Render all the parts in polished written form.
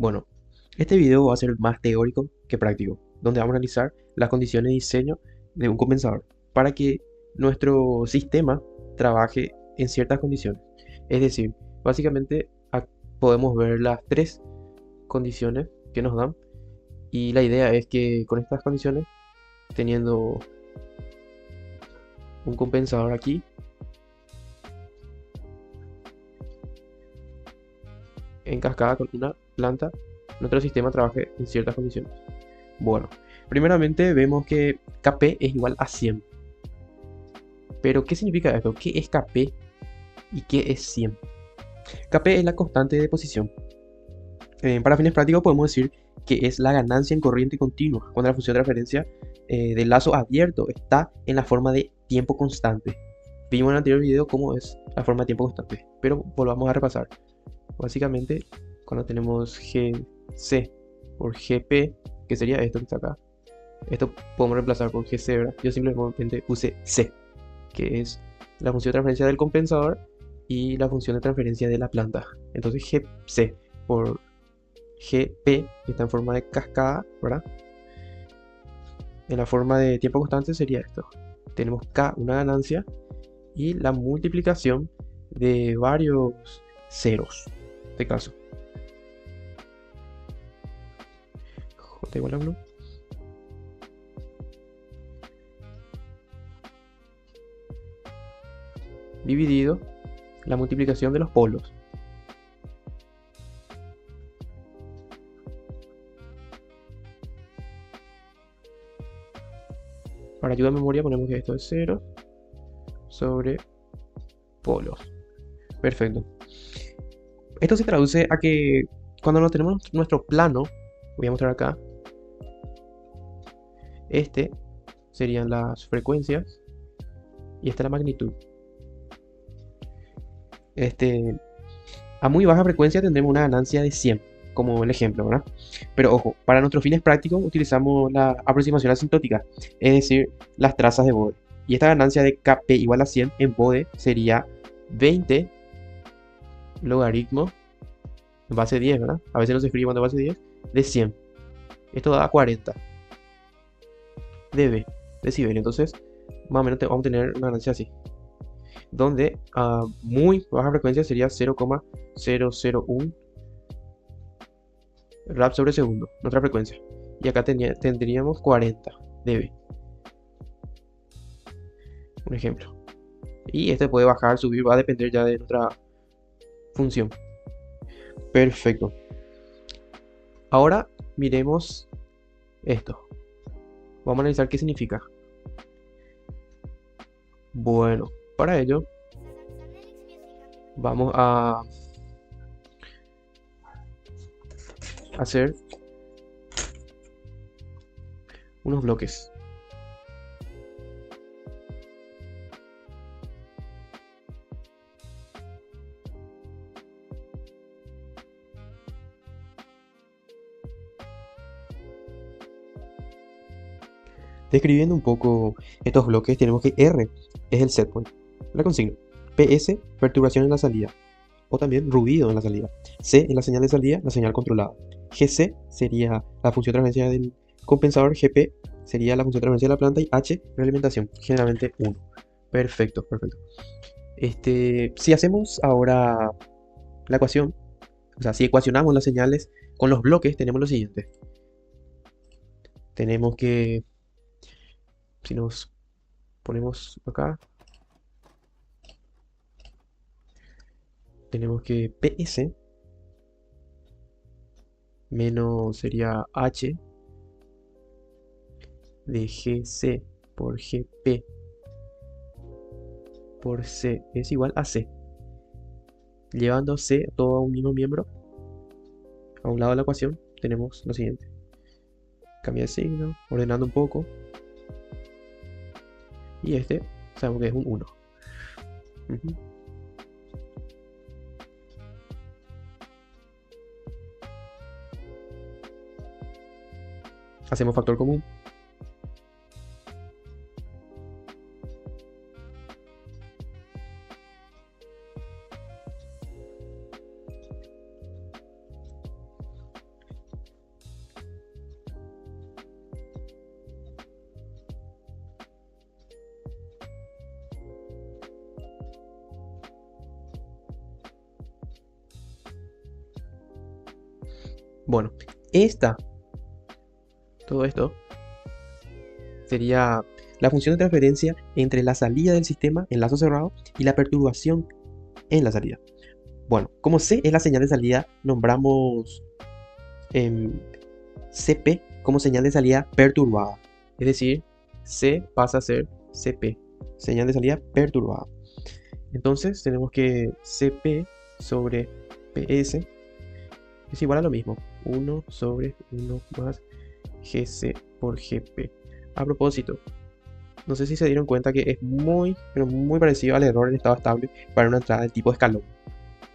Bueno, este video va a ser más teórico que práctico, donde vamos a analizar las condiciones de diseño de un compensador para que nuestro sistema trabaje en ciertas condiciones. Es decir, básicamente podemos ver las tres condiciones que nos dan y la idea es que con estas condiciones, teniendo un compensador aquí en cascada con una planta, nuestro sistema trabaje en ciertas condiciones. Bueno, primeramente vemos que Kp es igual a 100. Pero, ¿qué significa esto? ¿Qué es Kp y qué es 100? Kp es la constante de posición. Para fines prácticos podemos decir que es la ganancia en corriente continua cuando la función de referencia del lazo abierto está en la forma de tiempo constante. Vimos en el anterior video cómo es la forma de tiempo constante, pero volvamos a repasar. Básicamente, cuando tenemos Gc por Gp, que sería esto que está acá, esto podemos reemplazar por Gc, ¿verdad? Yo simplemente puse C, que es la función de transferencia del compensador y la función de transferencia de la planta. Entonces Gc por Gp, que está en forma de cascada, ¿verdad? En la forma de tiempo constante sería esto. Tenemos K, una ganancia, y la multiplicación de varios ceros. En este caso, J igual a 1. Dividido la multiplicación de los polos. Para ayuda a memoria ponemos que esto es 0 sobre polos. Perfecto. Esto se traduce a que cuando no tenemos nuestro plano, voy a mostrar acá, este serían las frecuencias y esta es la magnitud. A muy baja frecuencia tendremos una ganancia de 100, como el ejemplo, ¿verdad? Pero ojo, para nuestros fines prácticos utilizamos la aproximación asintótica, es decir, las trazas de Bode. Y esta ganancia de Kp igual a 100 en Bode sería 20 logaritmo base 10, ¿verdad? A veces no se escribe cuando base 10, de 100. Esto da 40 dB, decibel. Entonces, más o menos vamos a tener una ganancia así, donde a muy baja frecuencia sería 0,001 rad sobre segundo, nuestra frecuencia. Y acá tendríamos 40 dB. Un ejemplo. Y este puede bajar, subir, va a depender ya de nuestra función. Perfecto. Ahora miremos esto. Vamos a analizar qué significa. Bueno, para ello vamos a hacer unos bloques. Describiendo un poco estos bloques, tenemos que R es el set point, la consigna. PS, perturbación en la salida, o también ruido en la salida. C es la señal de salida, la señal controlada. GC sería la función de transferencia del compensador, GP sería la función de transferencia de la planta y H, realimentación, generalmente 1. Perfecto, perfecto. Si hacemos ahora la ecuación, o sea, si ecuacionamos las señales con los bloques, tenemos lo siguiente. Tenemos que, si nos ponemos acá, tenemos que PS menos sería H de GC por GP por C es igual a C. Llevando C todo a un mismo miembro, a un lado de la ecuación, tenemos lo siguiente. Cambia de signo, ordenando un poco. Y sabemos que es un 1. Hacemos factor común. Bueno, todo esto sería la función de transferencia entre la salida del sistema en lazo cerrado y la perturbación en la salida. Bueno, como C es la señal de salida, nombramos CP como señal de salida perturbada. Es decir, C pasa a ser CP, señal de salida perturbada. Entonces tenemos que CP sobre PS es igual a lo mismo, 1 sobre 1 más GC por GP. A propósito, no sé si se dieron cuenta que es muy, pero muy parecido al error en estado estable para una entrada del tipo escalón.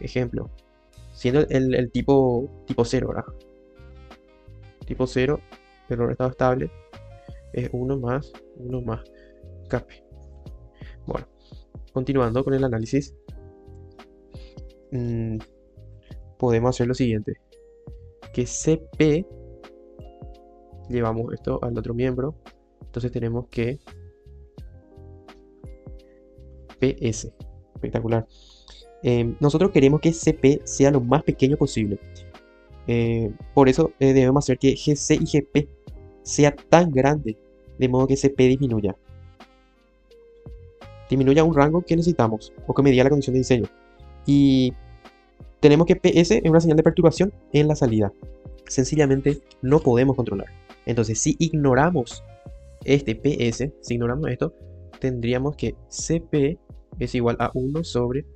Ejemplo, siendo el tipo 0, ¿verdad? Tipo 0, error en estado estable, es 1 más KP. Bueno, continuando con el análisis, podemos hacer lo siguiente, que CP, llevamos esto al otro miembro, entonces tenemos que PS, espectacular. Nosotros queremos que CP sea lo más pequeño posible, por eso debemos hacer que GC y GP sea tan grande, de modo que CP disminuya un rango que necesitamos o que medía la condición de diseño. Y tenemos que PS es una señal de perturbación en la salida. Sencillamente no podemos controlar. Entonces, si ignoramos este PS, si ignoramos esto, tendríamos que CP es igual a 1 sobre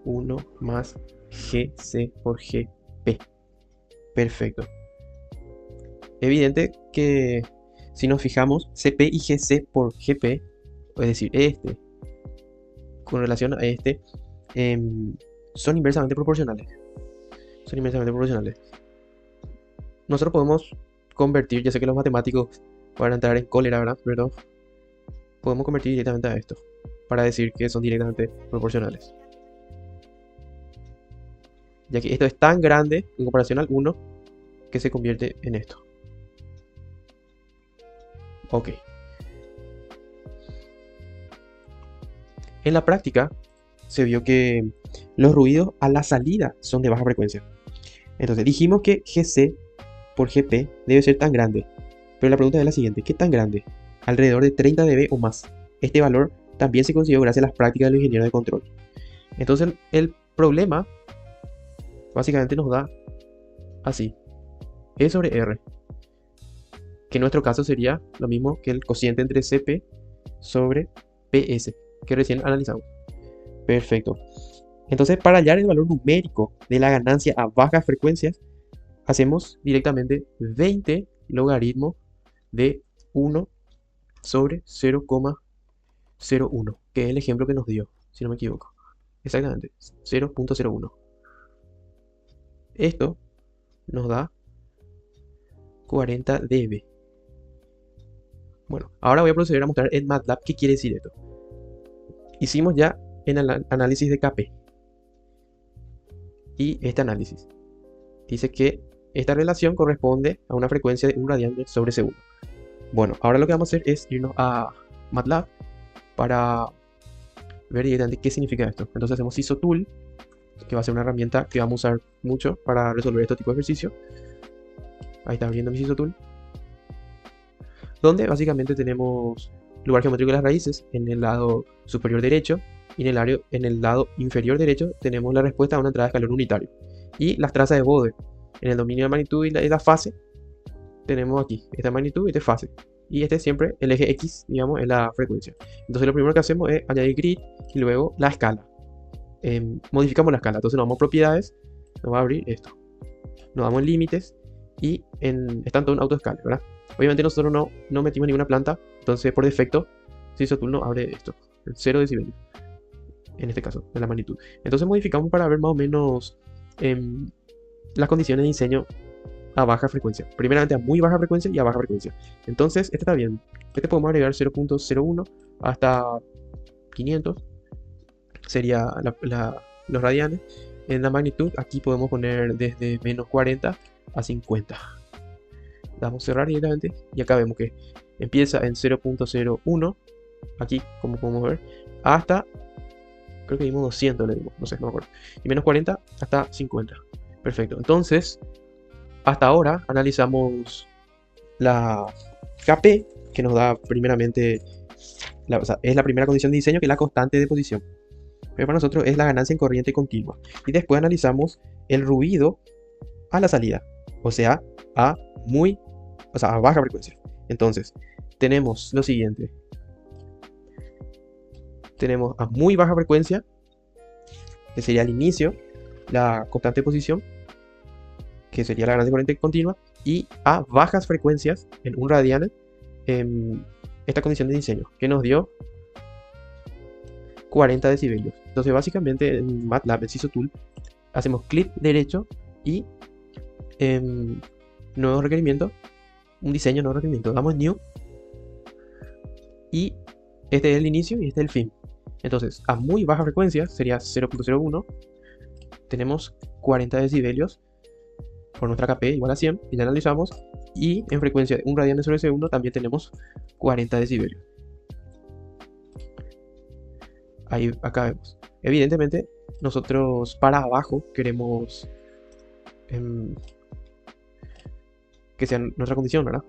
1 más GC por GP. Perfecto. Evidente que si nos fijamos, CP y GC por GP, es decir, este con relación a este, son inversamente proporcionales. Nosotros podemos convertir, ya sé que los matemáticos van a entrar en cólera, ¿verdad? Pero podemos convertir directamente a esto para decir que son directamente proporcionales. Ya que esto es tan grande en comparación al 1 que se convierte en esto. Ok. En la práctica se vio que los ruidos a la salida son de baja frecuencia. Entonces dijimos que GC por GP debe ser tan grande. Pero la pregunta es la siguiente, ¿qué tan grande? Alrededor de 30 dB o más. Este valor también se consiguió gracias a las prácticas de los ingenieros de control. Entonces el problema básicamente nos da así, E sobre R, que en nuestro caso sería lo mismo que el cociente entre CP sobre PS, que recién analizamos. Perfecto. Entonces, para hallar el valor numérico de la ganancia a bajas frecuencias, hacemos directamente 20 logaritmos de 1 sobre 0,01, que es el ejemplo que nos dio, si no me equivoco. Exactamente, 0,01. Esto nos da 40 dB. Bueno, ahora voy a proceder a mostrar en MATLAB qué quiere decir esto. Hicimos ya en el análisis de KP. Y este análisis dice que esta relación corresponde a una frecuencia de 1 radiante sobre segundo. Bueno, ahora lo que vamos a hacer es irnos a MATLAB para ver directamente qué significa esto. Entonces hacemos SisoTool, que va a ser una herramienta que vamos a usar mucho para resolver este tipo de ejercicio. Ahí está abriendo mi SisoTool, donde básicamente tenemos lugar geométrico de las raíces en el lado superior derecho, y en el lado inferior derecho tenemos la respuesta a una entrada de escalón unitario. Y las trazas de Bode en el dominio de magnitud y la fase tenemos aquí esta magnitud y esta fase. Y este es siempre el eje X, digamos, es la frecuencia. Entonces lo primero que hacemos es añadir grid y luego la escala. Modificamos la escala. Entonces nos vamos a propiedades, nos va a abrir esto. Nos vamos en límites y están todo en autoescala, ¿verdad? Obviamente nosotros no metimos ninguna planta, entonces por defecto SisoTool nos abre esto, el 0 decibelios, en este caso, de la magnitud. Entonces modificamos para ver más o menos las condiciones de diseño a baja frecuencia. Primeramente a muy baja frecuencia y a baja frecuencia. Entonces, este está bien. Este podemos agregar 0,01 hasta 500. Sería los radianes. En la magnitud, aquí podemos poner desde menos 40 a 50. Damos cerrar directamente y acá vemos que empieza en 0,01. Aquí, como podemos ver, hasta, creo que dimos 200, le dimos, no sé, no me acuerdo. Y menos 40 hasta 50. Perfecto. Entonces, Hasta ahora analizamos la KP, que nos da primeramente, o sea, es la primera condición de diseño, que es la constante de posición. Pero para nosotros es la ganancia en corriente continua. Y después analizamos el ruido a la salida, o sea, a muy, o sea, a baja frecuencia. Entonces, tenemos lo siguiente. Tenemos a muy baja frecuencia, que sería el inicio, la constante de posición, que sería la ganancia corriente continua, y a bajas frecuencias en un radian, esta condición de diseño, que nos dio 40 decibelios. Entonces, básicamente en MATLAB, en SISOTOOL, hacemos clic derecho y nuevo requerimiento, un diseño, nuevo requerimiento, damos New, y este es el inicio y este es el fin. Entonces, a muy baja frecuencia, sería 0.01, tenemos 40 decibelios por nuestra KP igual a 100, y ya analizamos, y en frecuencia de 1 radian sobre segundo también tenemos 40 decibelios. Ahí, acá vemos. Evidentemente, nosotros para abajo queremos que sea nuestra condición, ¿verdad?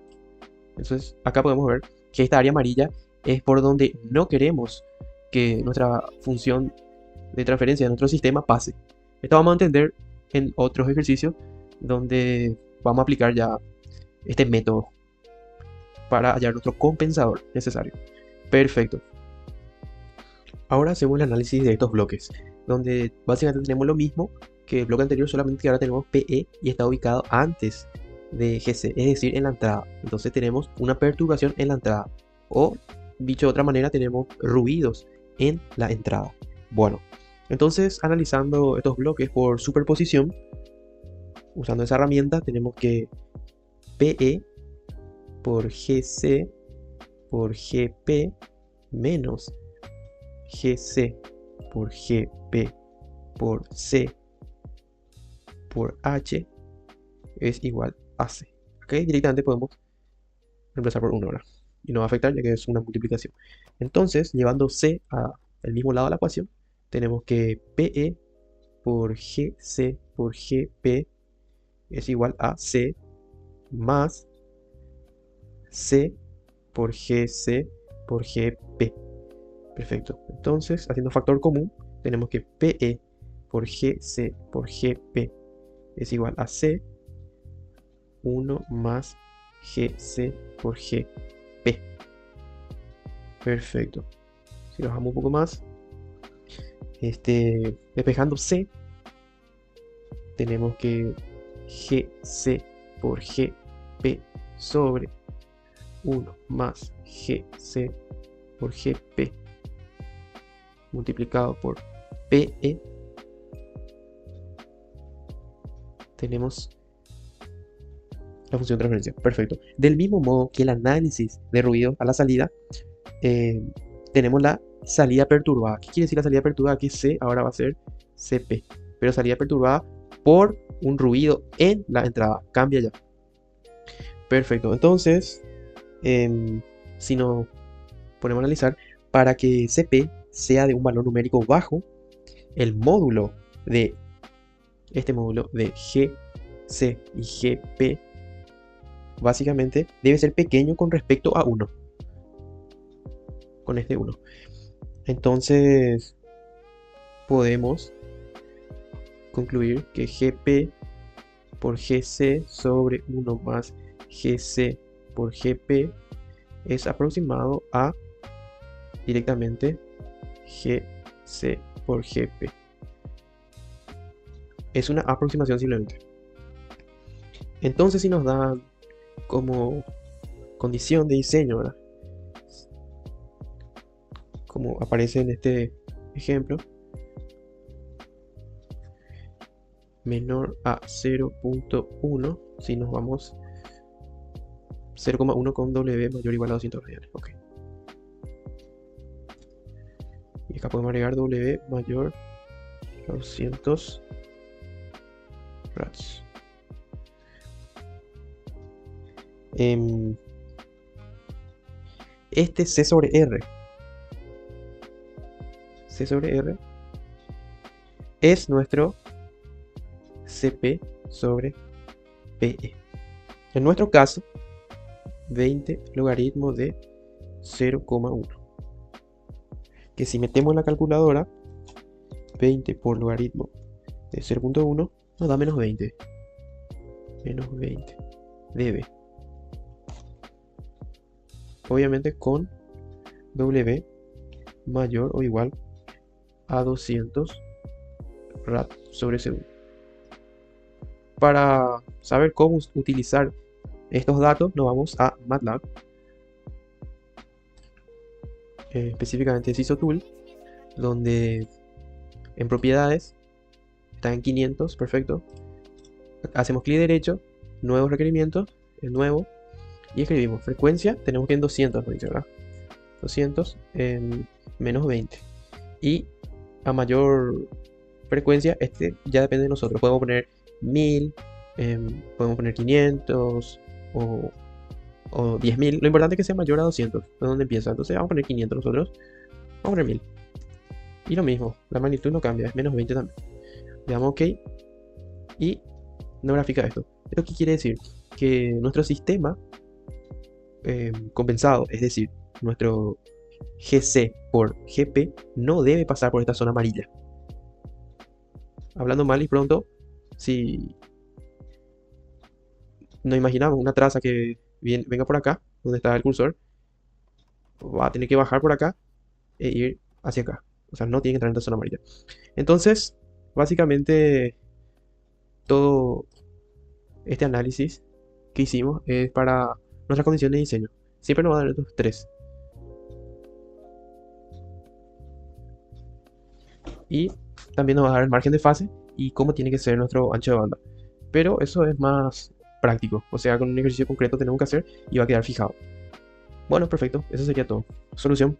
Entonces, acá podemos ver que esta área amarilla es por donde no queremos que nuestra función de transferencia de nuestro sistema pase. Esto vamos a entender en otros ejercicios donde vamos a aplicar ya este método para hallar nuestro compensador necesario. Perfecto. Ahora hacemos el análisis de estos bloques, donde básicamente tenemos lo mismo que el bloque anterior, solamente que ahora tenemos PE y está ubicado antes de GC, es decir, en la entrada. Entonces tenemos una perturbación en la entrada, o dicho de otra manera, tenemos ruidos en la entrada. Bueno, entonces analizando estos bloques por superposición, usando esa herramienta, tenemos que PE por GC por GP menos GC por GP por C por H es igual a C. ¿Ok? Directamente podemos reemplazar por 1 ahora. Y no va a afectar ya que es una multiplicación. Entonces, llevando C al mismo lado de la ecuación, tenemos que PE por GC por GP es igual a C más C por GC por GP. Perfecto. Entonces, haciendo factor común, tenemos que PE por GC por GP es igual a C 1 más GC por GP. Perfecto. Si lo bajamos un poco más, despejando C, tenemos que GC por GP sobre 1 más GC por GP multiplicado por PE. Tenemos la función de transferencia. Perfecto. Del mismo modo que el análisis de ruido a la salida, tenemos la salida perturbada. ¿Qué quiere decir la salida perturbada? Que C ahora va a ser CP, pero salida perturbada por un ruido en la entrada. Cambia ya. Perfecto. Entonces, si nos ponemos a analizar, para que CP sea de un valor numérico bajo, el módulo de este módulo de GC y GP básicamente debe ser pequeño con respecto a 1. Con este 1. Entonces podemos concluir que GP por GC sobre 1 más GC por GP es aproximado a directamente GC por GP. Es una aproximación simplemente. Entonces, si nos dan como condición de diseño, ¿verdad?, como aparece en este ejemplo, menor a 0.1, si nos vamos 0,1 con W mayor o igual a 200 radianes. Ok. Y acá podemos agregar W mayor a 200 radios. Este C sobre R es nuestro CP sobre PE. En nuestro caso, 20 logaritmo de 0,1. Que si metemos en la calculadora, 20 por logaritmo de 0,1 nos da menos 20. Menos 20 dB. Obviamente con W mayor o igual a 200 rad sobre segundo. Para saber cómo utilizar estos datos, nos vamos a MATLAB, específicamente SisoTool, donde en propiedades está en 500, perfecto. Hacemos clic derecho, nuevos requerimientos, el nuevo, y escribimos frecuencia, tenemos que en 200, nos dice, ¿verdad? 200 en menos 20. Y a mayor frecuencia, este ya depende de nosotros. Podemos poner 1000, podemos poner 500 o 10.000. Lo importante es que sea mayor a 200, de donde empieza. Entonces vamos a poner 500 nosotros, vamos a poner 1000. Y lo mismo, la magnitud no cambia, es menos 20 también. Le damos OK y no grafica esto. ¿Esto qué quiere decir? Que nuestro sistema compensado, es decir, nuestro GC por GP, no debe pasar por esta zona amarilla. Hablando mal y pronto, si nos imaginamos una traza que venga por acá, donde está el cursor, va a tener que bajar por acá e ir hacia acá. O sea, no tiene que entrar en esta zona amarilla. Entonces, básicamente, todo este análisis que hicimos es para nuestras condiciones de diseño. Siempre nos va a dar estos tres. Y también nos va a dar el margen de fase y cómo tiene que ser nuestro ancho de banda. Pero eso es más práctico. O sea, con un ejercicio concreto tenemos que hacer y va a quedar fijado. Bueno, perfecto. Eso sería todo. Solución.